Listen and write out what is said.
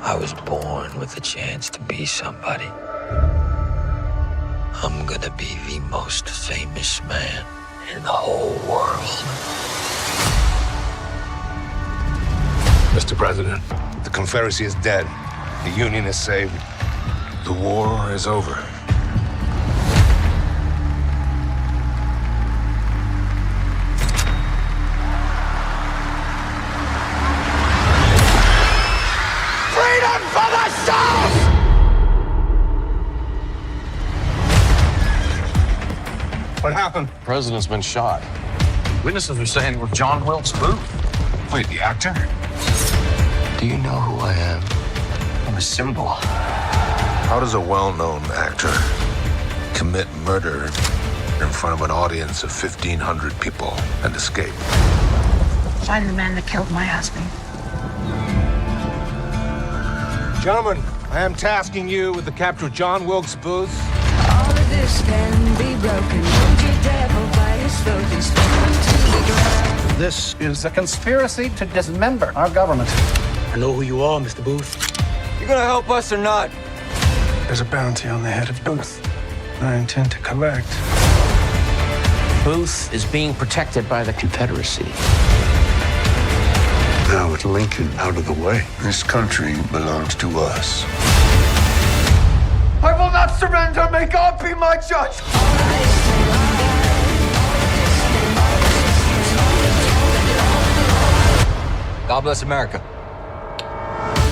I was born with a chance to be somebody. I'm gonna be the most famous man in the whole world. Mr. President, the Confederacy is dead. The Union is saved. The war is over. Freedom for the South! What happened? The president's been shot. Witnesses are saying it was John Uilksa Buta. Wait, the actor? Do you know who I am? I'm a symbol. How does a well-known actor commit murder in front of an audience of 1,500 people and escape? Find the man that killed my husband. Gentlemen, I am tasking you with the capture of John Uilksa Buta. All of this can be broken. Hold your devil by his throat and stomp him to the ground. This is a conspiracy to dismember our government. I know who you are, Mr. Booth. You gonna help us or not? There's a bounty on the head of Booth. I intend to collect. Booth is being protected by the Confederacy. Now with Lincoln out of the way, this country belongs to us. I will not surrender. May God be my judge. God bless America.